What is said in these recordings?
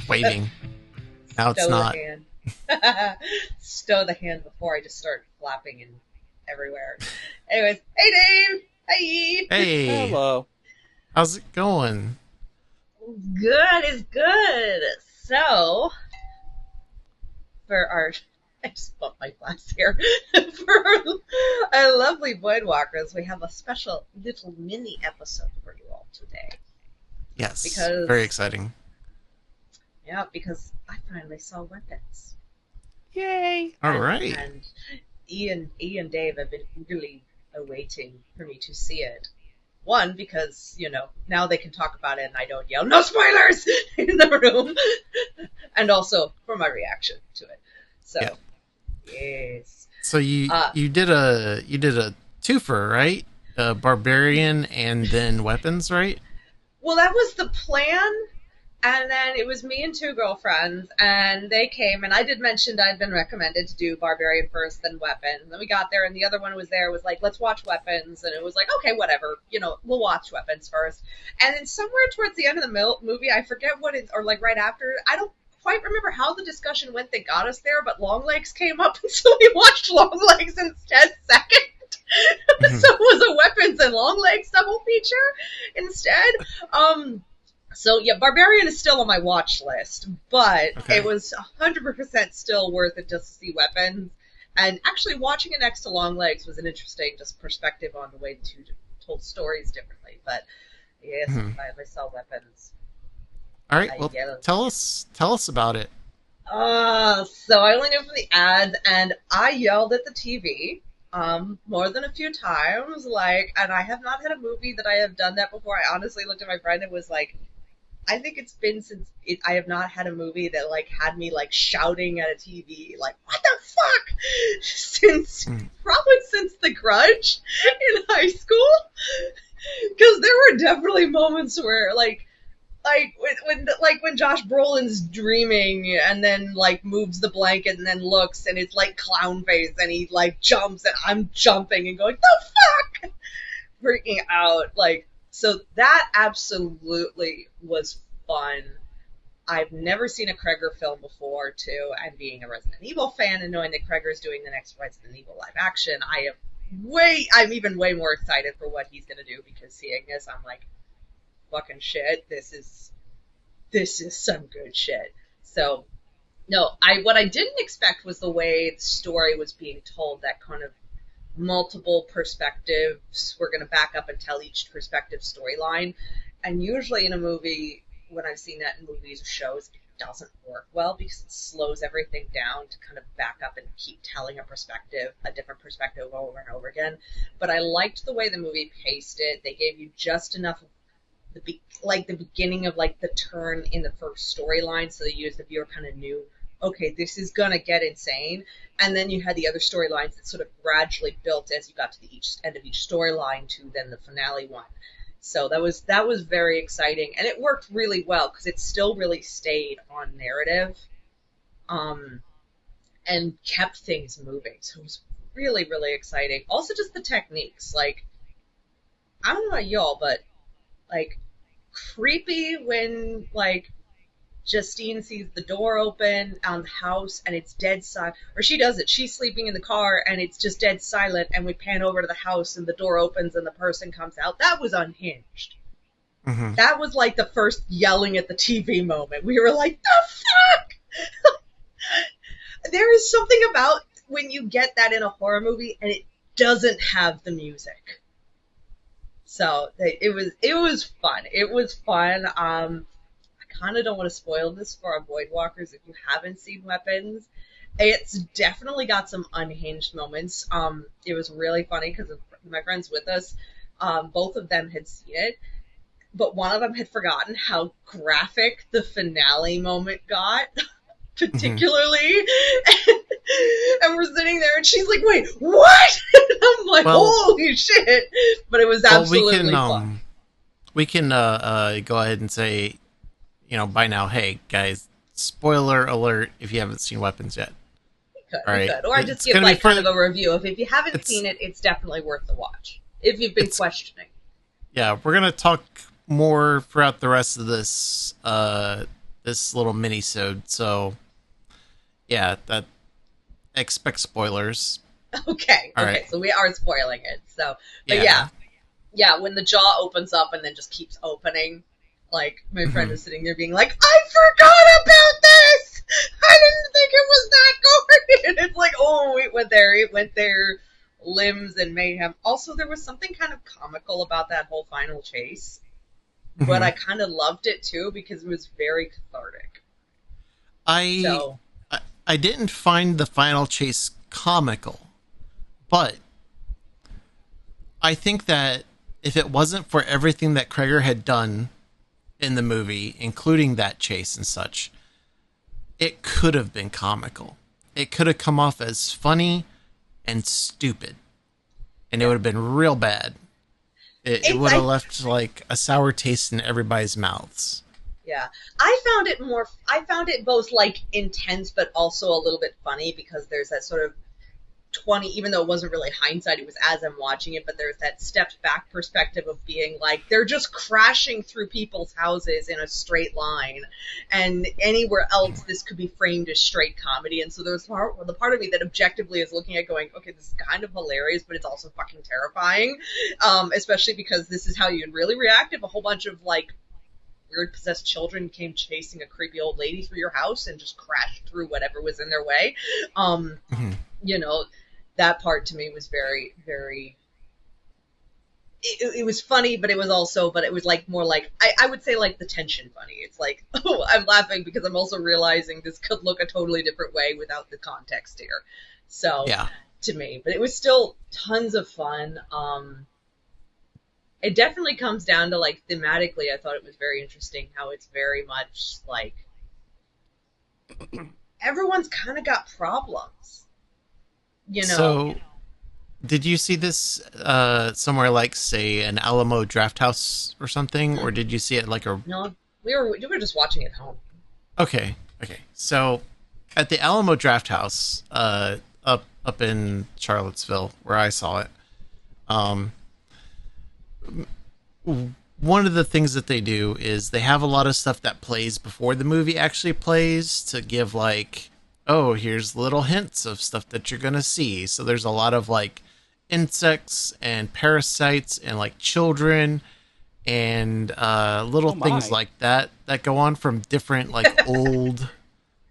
waving. Now it's not. The hand. Stow the hand before I just start flapping and everywhere. Anyways, hey Dave! Hey! Hey, Hello. how's it going? Good is good. So, for our... I just bumped my glass here. For our lovely Voidwalkers, we have a special little mini episode for you all today. Yes, Because... very exciting. Yeah, because I finally saw Weapons. Yay. All right. And Ian and Dave have been eagerly awaiting for me to see it. One, because, you know, now they can talk about it and I don't yell, "No spoilers!" in the room. And also for my reaction to it. So, yeah. Yes. So you did a twofer, right? Barbarian and then Weapons, right? Well, that was the plan. And then it was me and two girlfriends, and they came, and I did mention that I'd been recommended to do Barbarian first, then Weapons. And then we got there, and the other one was there, was like, let's watch Weapons. And it was like, okay, whatever, you know, we'll watch Weapons first. And then somewhere towards the end of the movie, I forget what it, or like right after, I don't quite remember how the discussion went that got us there, but Longlegs came up, and so we watched Longlegs instead second. Mm-hmm. So it was a Weapons and Longlegs double feature instead. So, yeah, Barbarian is still on my watch list, but It was 100% still worth it just to see Weapons. And actually watching it next to Longlegs was an interesting just perspective on the way the two told stories differently. But, yes, I saw Weapons. All right, well, tell us about it. So I only knew from the ads, and I yelled at the TV more than a few times, and I have not had a movie that I have done that before. I honestly looked at my friend and was like, I think it's been since I have not had a movie that had me shouting at a TV what the fuck, probably since The Grudge in high school, because there were definitely moments where when Josh Brolin's dreaming and then moves the blanket and then looks and it's clown face and he jumps and I'm jumping and going the fuck, freaking out So that absolutely was fun. I've never seen a Cregger film before, too, and being a Resident Evil fan and knowing that Cregger is doing the next Resident Evil live action, I'm even way more excited for what he's gonna do, because seeing this, I'm like, fucking shit, this is some good shit. So, no, what I didn't expect was the way the story was being told, that kind of multiple perspectives. We're going to back up and tell each perspective storyline. And usually in a movie, when I've seen that in movies or shows, it doesn't work well because it slows everything down to kind of back up and keep telling a different perspective over and over again. But I liked the way the movie paced it. They gave you just enough of the beginning of the turn in the first storyline, so that you as the viewer kind of knew, okay, this is gonna get insane. And then you had the other storylines that sort of gradually built as you got to the end of each storyline to then the finale one. So that was very exciting, and it worked really well because it still really stayed on narrative, and kept things moving. So it was really, really exciting. Also, just the techniques, I don't know about y'all, but creepy when Justine sees the door open on the house and it's dead silent, or she does it. She's sleeping in the car and it's just dead silent, and we pan over to the house and the door opens and the person comes out. That was unhinged. Mm-hmm. That was the first yelling at the TV moment. We were like, the fuck! There is something about when you get that in a horror movie and it doesn't have the music. So it was fun. It was fun. I kind of don't want to spoil this for our Voidwalkers if you haven't seen Weapons. It's definitely got some unhinged moments. It was really funny because my friends with us, both of them had seen it, but one of them had forgotten how graphic the finale moment got, particularly. Mm-hmm. And we're sitting there, and she's like, "Wait, what?" And I'm like, "Holy shit!" But it was absolutely fun. We can go ahead and say, by now, hey guys, spoiler alert if you haven't seen Weapons yet. We could. Or I just give kind of a review of if you haven't seen it, it's definitely worth the watch if you've been questioning. Yeah, we're gonna talk more throughout the rest of this this little mini-sode. So yeah, that expect spoilers. Okay, All right. okay, so we are spoiling it. So, but yeah, Yeah. yeah, when the jaw opens up and then just keeps opening, like my friend Mhm. is sitting there being like, "I forgot about this. I didn't think it was that gory." And it's like, oh, it went there, limbs and mayhem. Also, there was something kind of comical about that whole final chase, but I Mhm. kind of loved it too because it was very cathartic. I, So, I didn't find the final chase comical, but I think that if it wasn't for everything that Cregger had done in the movie, including that chase and such, it could have been comical. It could have come off as funny and stupid, and it yeah, would have been real bad. It it's would have I left like a sour taste in everybody's mouths. Yeah. I found it both like intense but also a little bit funny because there's that sort of 20, even though it wasn't really hindsight, it was as I'm watching it, but there's that stepped back perspective of being like, they're just crashing through people's houses in a straight line. And anywhere else, this could be framed as straight comedy. And so there's the part of me that objectively is looking at going, okay, this is kind of hilarious, but it's also fucking terrifying. Especially because this is how you'd really react if a whole bunch of like weird possessed children came chasing a creepy old lady through your house and just crashed through whatever was in their way. Um, Mhm. you know, that part to me was very, very. It was funny, but it was also, but it was like more like I would say like the tension funny. It's like, oh, I'm laughing because I'm also realizing this could look a totally different way without the context here. So Yeah. to me, but it was still tons of fun. It definitely comes down to like thematically. I thought it was very interesting how it's very much like everyone's kind of got problems, you know. So, did you see this somewhere like, say, an Alamo Draft House or something, or did you see it like a? No, we were just watching at home. Okay, okay. So, at the Alamo Draft House, up in Charlottesville, where I saw it, um, one of the things that they do is they have a lot of stuff that plays before the movie actually plays to give like, oh, here's little hints of stuff that you're gonna see. So there's a lot of like insects and parasites and like children and little Oh things my. like that that go on from different like old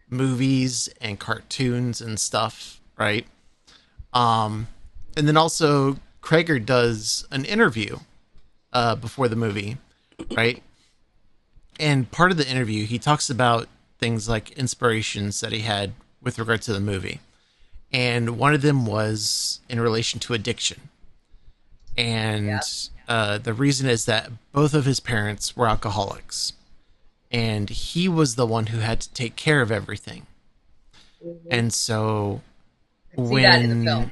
movies and cartoons and stuff, right? Um, and then also Krager does an interview before the movie, right? And part of the interview, he talks about things like inspirations that he had with regard to the movie. And one of them was in relation to addiction. And Yeah. the reason is that both of his parents were alcoholics. And he was the one who had to take care of everything. Hmm. And so I see that in the film. when,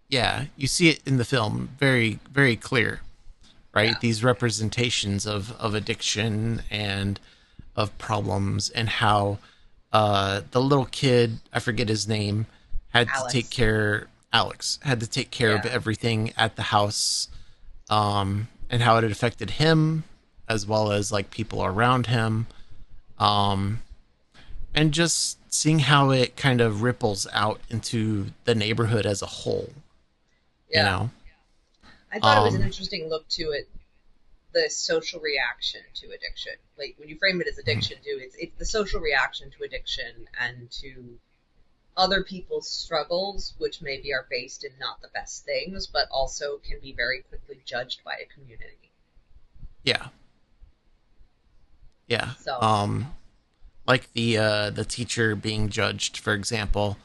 yeah, you see it in the film very, very clear, Yeah. right? These representations of addiction and of problems and how the little kid, I forget his name, had to take Alex. care, Alex, had to take care of Yeah. everything at the house, and how it had affected him as well as like people around him. Um, and just seeing how it kind of ripples out into the neighborhood as a whole, you Yeah. know? I thought it was an Um, interesting look to it, the social reaction to addiction. Like when you frame it as addiction too, it's the social reaction to addiction and to other people's struggles, which maybe are based in not the best things, but also can be very quickly judged by a community. yeah, yeah. So, Like the teacher being judged, for example,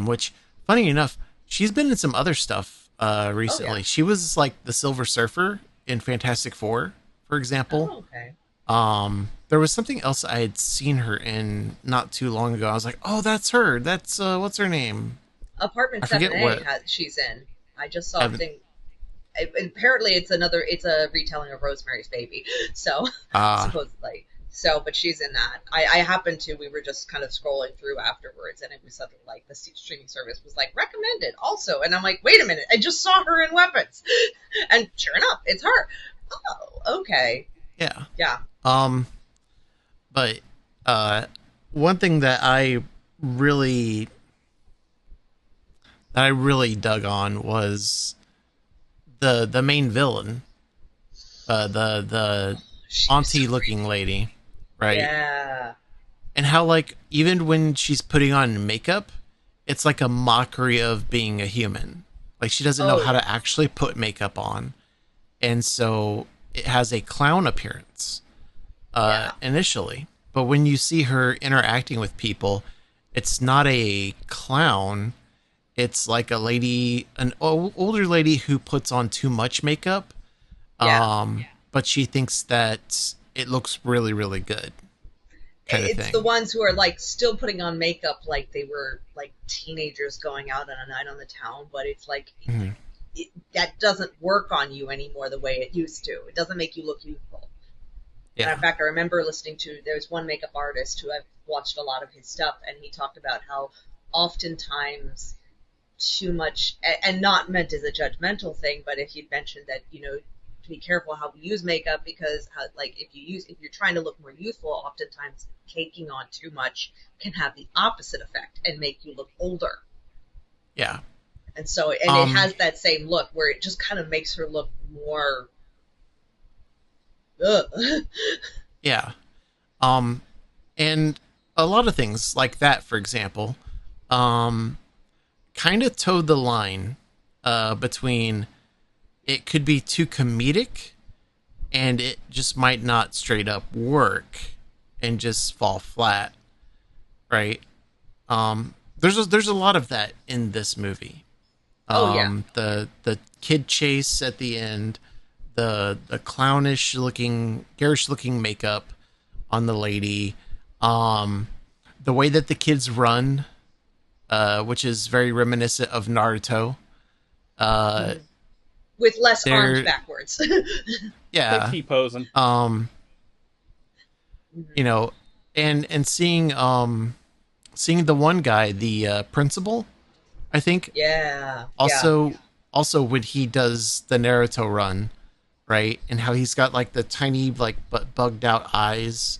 which funny enough, she's been in some other stuff oh yeah. recently. She was like the Silver Surfer in Fantastic Four, for example. Oh, okay. There was something else I had seen her in not too long ago. I was like, oh, that's her. That's what's her name? Apartment I forget 7A what. she's in. I just I saw a haven't. thing. Apparently, it's a retelling of Rosemary's Baby. So, Ah, supposedly. So, but she's in that. I happened to, we were just kind of scrolling through afterwards, and it was something like the streaming service was like, recommended also. And I'm like, wait a minute, I just saw her in Weapons. And sure enough, it's her. Oh, okay. yeah. Yeah. Um, but Uh, one thing really that I really dug on was the main villain, the She was so auntie looking creepy. lady, right? Yeah. And how like even when she's putting on makeup, it's like a mockery of being a human. Like she doesn't know Oh how yeah. to actually put makeup on, and so it has a clown appearance Yeah. initially. But when you see her interacting with people, it's not a clown. It's like a lady, an older lady who puts on too much makeup, Yeah. but she thinks that it looks really, really good, kind of It's the thing. ones who are like still putting on makeup like they were like teenagers going out on a night on the town, but it's like Mhm. that doesn't work on you anymore the way it used to. It doesn't make you look youthful. And in Yeah. fact, I remember listening to there's one makeup artist who I've watched a lot of his stuff, and he talked about how oftentimes too much, and not meant as a judgmental thing, but if you mentioned that, to be careful how we use makeup because how, like if you're trying to look more youthful, oftentimes caking on too much can have the opposite effect and make you look older. Yeah. And so, and it Um, has that same look where it just kind of makes her look more. Ugh. yeah. Um, and a lot of things like that, for example, um, kind of towed the line between it could be too comedic and it just might not straight up work and just fall flat, right? There's a lot of that in this movie. Oh yeah, The kid chase at the end, the clownish looking, garish looking makeup on the lady, um, the way that the kids run, which is very reminiscent of Naruto. Uh, with less arms they're backwards. They yeah, T-posing. um, you know, and seeing the one guy, the principal, I think, Yeah, yeah. also when he does the Naruto run, right, and how he's got like the tiny like but bugged out eyes.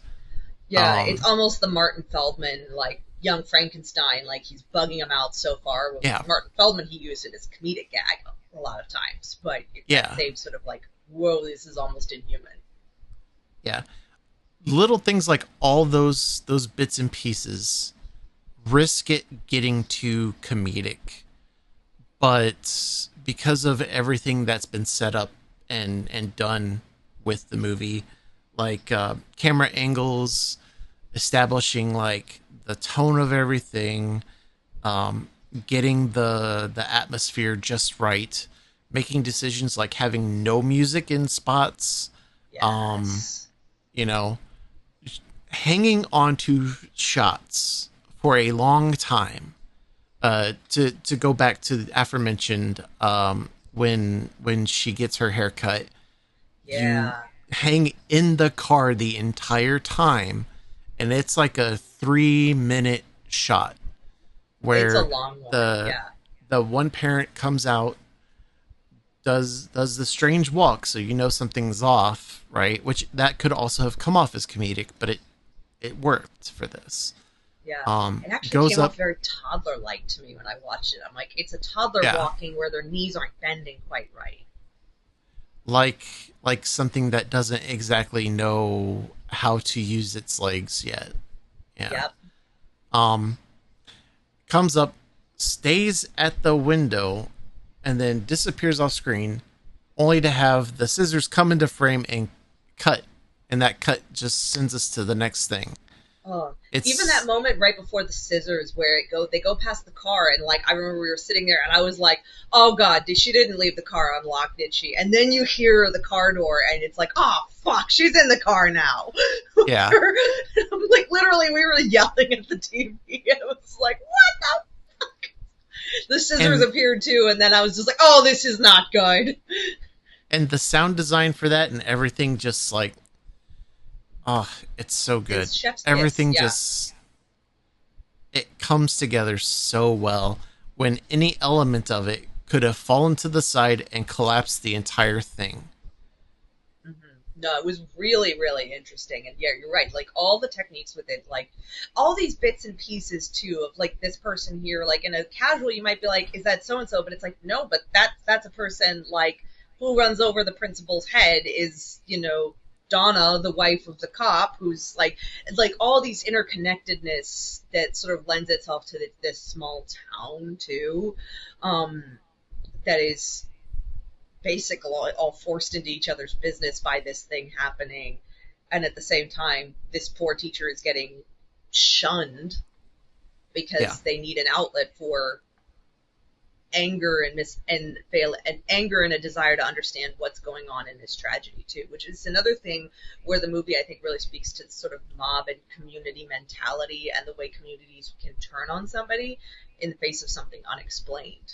Yeah, it's Um, almost the Martin Feldman, like young Frankenstein, like he's bugging him out so far. With yeah, Martin Feldman, he used it as comedic gag a lot of times, but it's that yeah, same sort of like, whoa, this is almost inhuman. yeah. Little things like all those bits and pieces risk it getting too comedic, but because of everything that's been set up and done with the movie, like camera angles, establishing like the tone of everything, getting the atmosphere just right, making decisions like having no music in spots, um, Yes. you know, hanging on to shots for a long time. To go back to the aforementioned when she gets her hair cut, you Yeah. hang in the car the entire time, and it's like a 3 minute shot It's a where long one. the Yeah. the one parent comes out, does the strange walk, so you know something's off, right? Which that could also have come off as comedic, but it worked for this. Yeah. It actually Goes came off up, very toddler like to me when I watched it. I'm like, it's a toddler yeah, walking where their knees aren't bending quite right. like like something that doesn't exactly know how to use its legs yet. Yeah. Yep. Um, comes up, stays at the window, and then disappears off screen, only to have the scissors come into frame and cut, and that cut just sends us to the next thing. Oh, even that It's moment right before the scissors where they go past the car and like I remember we were sitting there and I was like, "Oh God, she didn't leave the car unlocked, did she?" And then you hear the car door and it's like, "Oh fuck, she's in the car now." yeah, I'm like literally we were yelling at the TV. I was like, "What the fuck?" The scissors and appeared too and then I was just like, "Oh, this is not good." and the sound design for that and everything just like, oh, it's so good. It's chef's kiss. Everything Yeah. just, it comes together so well when any element of it could have fallen to the side and collapsed the entire thing. hmm No, it was really, really interesting. And yeah, you're right. Like all the techniques with it, like all these bits and pieces too of like this person here, like in a casual, you might be like, is that so and so? But it's like, no, but that's a person like who runs over the principal's head is, Donna, the wife of the cop, who's like all these interconnectedness that sort of lends itself to this small town too. That is basically all forced into each other's business by this thing happening. And at the same time, this poor teacher is getting shunned because they need an outlet for anger and anger and a desire to understand what's going on in this tragedy too, which is another thing where the movie I think really speaks to sort of mob and community mentality and the way communities can turn on somebody in the face of something unexplained.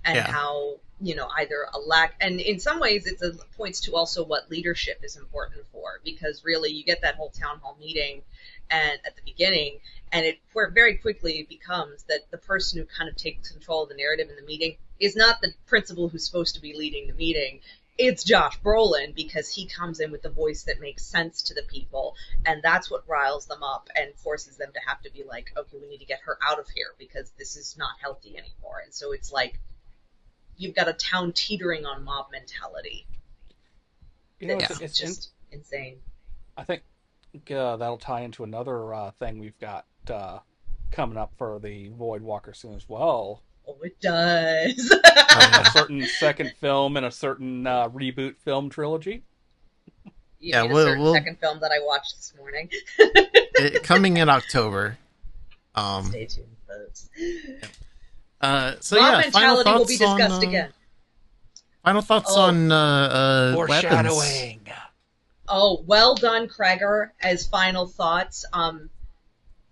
And how, either a lack, and in some ways it points to also what leadership is important for, because really you get that whole town hall meeting and at the beginning, and where very quickly it becomes that the person who kind of takes control of the narrative in the meeting is not the principal who's supposed to be leading the meeting. It's Josh Brolin, because he comes in with the voice that makes sense to the people, and that's what riles them up and forces them to have to be like, okay, we need to get her out of here because this is not healthy anymore. And so it's like, you've got a town teetering on mob mentality. It's just insane. I think that'll tie into another thing we've got coming up for the Voidwalkers soon as well. Oh, it does. A certain second film in a certain reboot film trilogy. You mean a certain second film that I watched this morning. Coming in October. Stay tuned, folks. Mob mentality will be discussed again. Final thoughts on foreshadowing. Weapons. Oh, well done, Cregger, as final thoughts.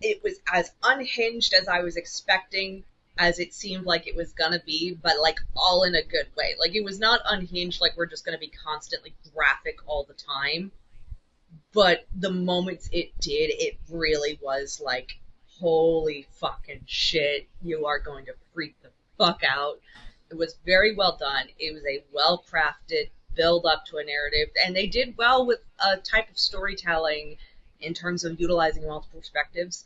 It was as unhinged as I was expecting, as it seemed like it was gonna be, but like all in a good way. Like it was not unhinged like we're just gonna be constantly graphic all the time. But the moments it did, it really was like, holy fucking shit, you are going to freak the fuck out. It was very well done. It was a well-crafted build up to a narrative, and they did well with a type of storytelling in terms of utilizing multiple perspectives.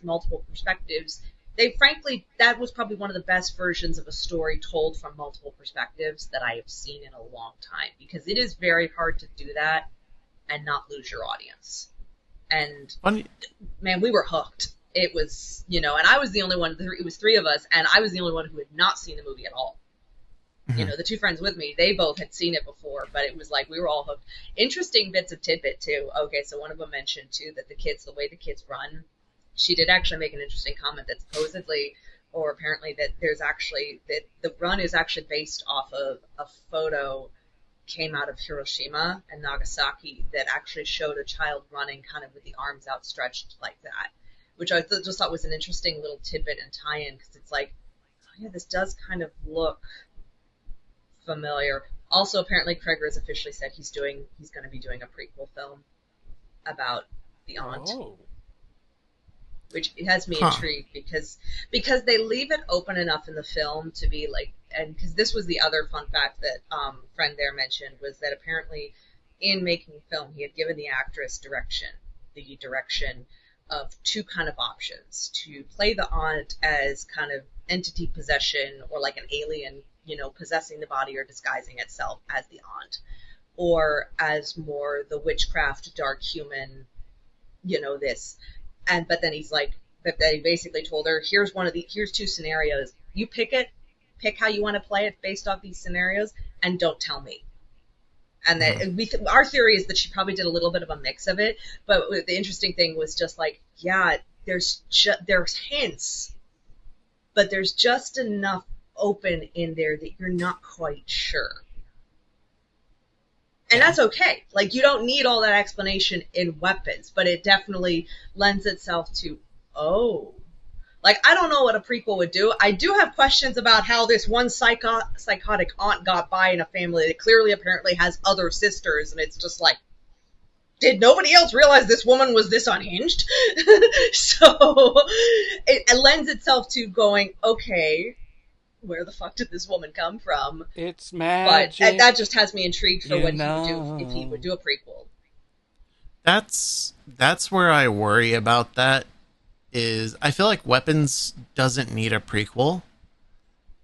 That was probably one of the best versions of a story told from multiple perspectives that I have seen in a long time, because it is very hard to do that and not lose your audience. And man, we were hooked. It was, and I was the only one, it was three of us, and I was the only one who had not seen the movie at all. Mm-hmm. The two friends with me, they both had seen it before, but it was like we were all hooked. Interesting bits of tidbit, too. Okay, so one of them mentioned, too, that the way the kids run, she did actually make an interesting comment that supposedly, or apparently, that that the run is actually based off of a photo came out of Hiroshima and Nagasaki that actually showed a child running kind of with the arms outstretched like that, which I just thought was an interesting little tidbit and tie-in, because it's like, oh yeah, this does kind of look familiar. Also, apparently, Cregger has officially said he's going to be doing a prequel film about the aunt, which has me intrigued because they leave it open enough in the film to be like, and because this was the other fun fact that friend there mentioned, was that apparently in making film he had given the actress the direction of two kind of options: to play the aunt as kind of entity possession, or like an alien, possessing the body or disguising itself as the aunt, or as more the witchcraft, dark human, this. But then he's like, but they basically told her, here's two scenarios. You pick how you want to play it based off these scenarios, and don't tell me. And that our theory is that she probably did a little bit of a mix of it. But the interesting thing was just like, yeah, there's hints, but there's just enough open in there that you're not quite sure. And that's okay. Like, you don't need all that explanation in Weapons, but it definitely lends itself to, like, I don't know what a prequel would do. I do have questions about how this one psychotic aunt got by in a family that clearly apparently has other sisters, and it's just like, did nobody else realize this woman was this unhinged? So it lends itself to going, okay, where the fuck did this woman come from? It's magic. But that just has me intrigued for what he would do if he would do a prequel. that's where I worry about that. Is I feel like Weapons doesn't need a prequel.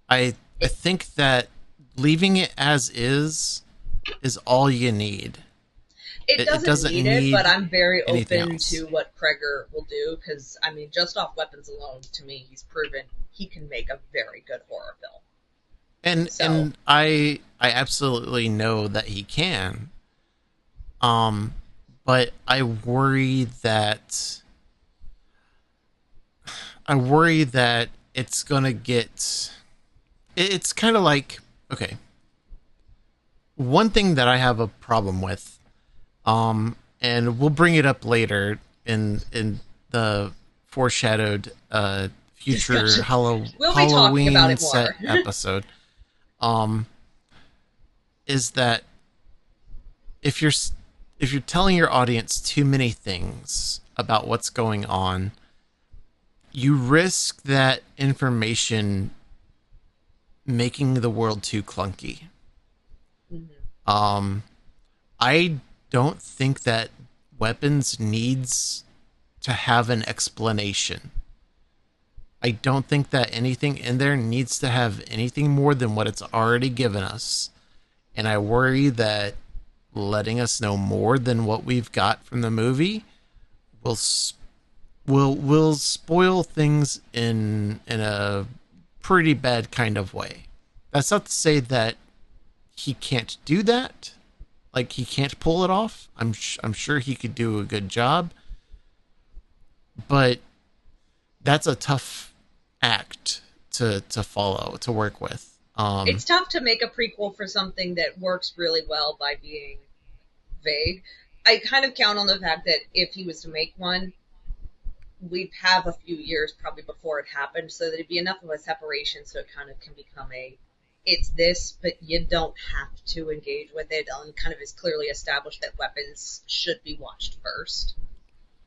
I It think that leaving it as is all you need. it It doesn't doesn't need it, but need I'm very anything open else. to what Cregger will do because I mean, just off Weapons alone, to me, he's proven he can make a very good horror film. So And I absolutely know that he can. Um, but I worry that it's gonna get. It's kind of like, okay. One thing that I have a problem with, and we'll bring it up later in the foreshadowed future discussion, we'll be talking about Halloween it set more. episode, um, is that if you're if you're telling your audience too many things about what's going on, you risk that information making the world too clunky. Mhm. Um, I don't think that Weapons needs to have an explanation. I don't think that anything in there needs to have anything more than what it's already given us. And I worry that letting us know more than what we've got from the movie will will spoil things in a pretty bad kind of way. That's not to say that he can't do that. Like he can't pull it off. I'm sure he could do a good job, but that's a tough act to follow, to work with. It's tough to make a prequel for something that works really well by being vague. I kind of count on the fact that if he was to make one, we'd have a few years probably before it happened, so that it'd be enough of a separation so it kind of can become a it's this, but you don't have to engage with it. And kind of is clearly established that Weapons should be watched first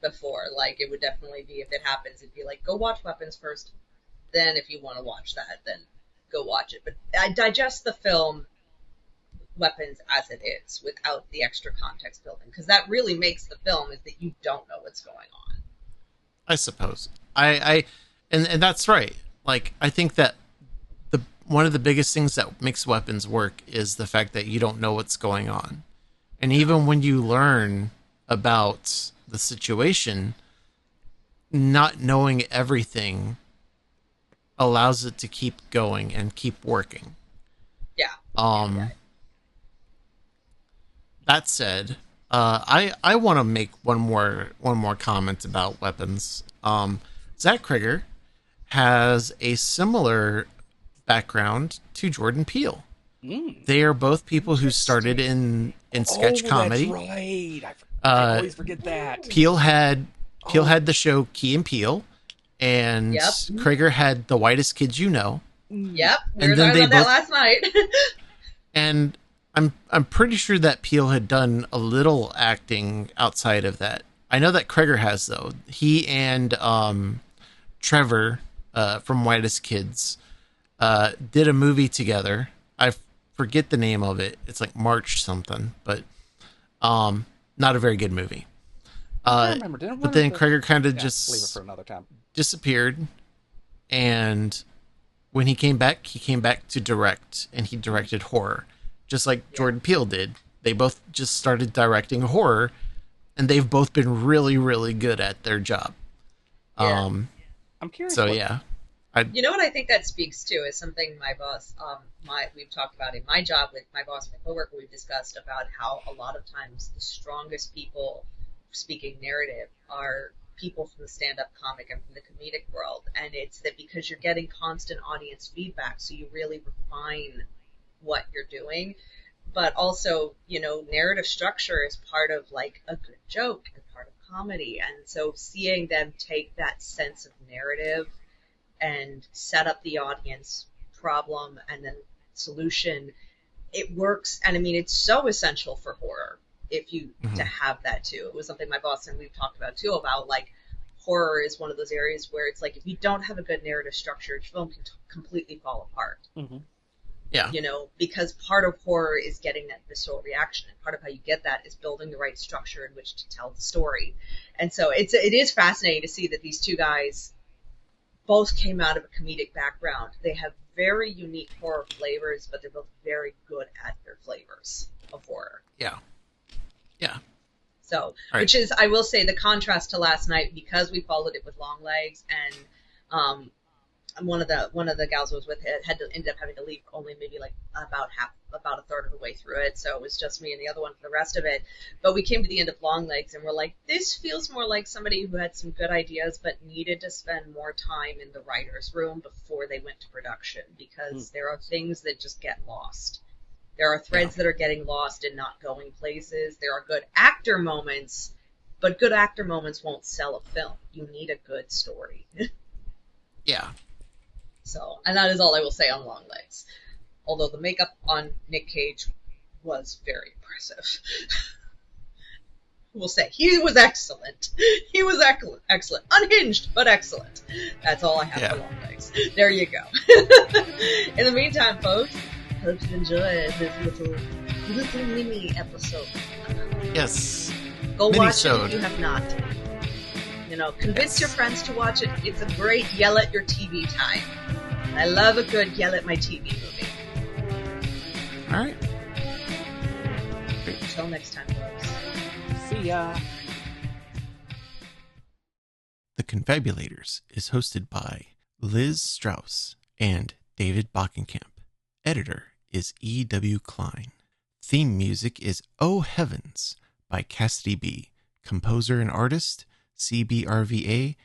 before. Like it would definitely be if it happens, it'd be like go watch Weapons first. Then if you want to watch that, then go watch it. But I digest the film Weapons as it is without the extra context building because that really makes the film is that you don't know what's going on. I suppose. I and that's right. Like I think that the one of the biggest things that makes Weapons work is the fact that you don't know what's going on. And even when you learn about the situation, not knowing everything allows it to keep going and keep working. Yeah. Um that said, I want to make one more comment about Weapons. Zach Cregger has a similar background to Jordan Peele. Mm. They are both people who started Interesting. in Oh, sketch that's comedy. right. I Uh, always forget that. Peele Oh, had the show Key and Peele, and Yep. Cregger had The Whitest Kids You Know. mm. Yep. We And were then talking they about that both last night. and I'm pretty sure that Peele had done a little acting outside of that. I know that Cregger has though. He and Trevor from Whitest Kids did a movie together. I forget the name of it. It's like March something, but not a very good movie. I'm trying to remember. Didn't it But run then into. Cregger kind of Yeah, leave it for just another time. disappeared, and when he came back to direct, and he directed horror, just like Yeah. Jordan Peele did. They both just started directing horror, and they've both been really, really good at their job. Yeah. Um, I'm curious so what. yeah, I You know what I think that speaks to is something my boss, we've talked about in my job with my boss, my coworker, we've discussed about how a lot of times the strongest people speaking narrative are people from the stand-up comic and from the comedic world, and it's that because you're getting constant audience feedback, so you really refine what you're doing. But also, narrative structure is part of like a good joke and part of comedy, and so seeing them take that sense of narrative and set up the audience problem and then solution, it works. And I mean, it's so essential for horror if you to mhm. have that too. It was something my boss and we've talked about too, about like horror is one of those areas where it's like if you don't have a good narrative structure, your film can completely fall apart. Mm-hmm. Yeah. Because part of horror is getting that visceral reaction, and part of how you get that is building the right structure in which to tell the story. And so it is fascinating to see that these two guys both came out of a comedic background. They have very unique horror flavors, but they're both very good at their flavors of horror. Yeah. Yeah. So, right. Which is, I will say, the contrast to last night, because we followed it with Long Legs, and one of the gals I was with had to end up having to leave only maybe like about a third of the way through it. So it was just me and the other one for the rest of it. But we came to the end of Long Legs and we're like, this feels more like somebody who had some good ideas but needed to spend more time in the writer's room before they went to production, because there are things that just get lost. There are threads that are getting lost and not going places. There are good actor moments, but good actor moments won't sell a film. You need a good story. Yeah. So, and that is all I will say on Long Legs. Although the makeup on Nick Cage was very impressive. We'll say he was excellent. He was excellent. Unhinged, but excellent. That's all I have for Long Legs. There you go. In the meantime, folks, hope you enjoyed this little mini episode. Yes. Go watch it if you have not. Convince your friends to watch it. It's a great yell at your TV time. I love a good yell at my TV movie. All right. Until next time, folks. See ya. The Confabulators is hosted by Liz Strauss and David Bockenkamp. Editor is E.W. Klein. Theme music is Oh Heavens by Cassidy B. Composer and artist, cbrva.card.co.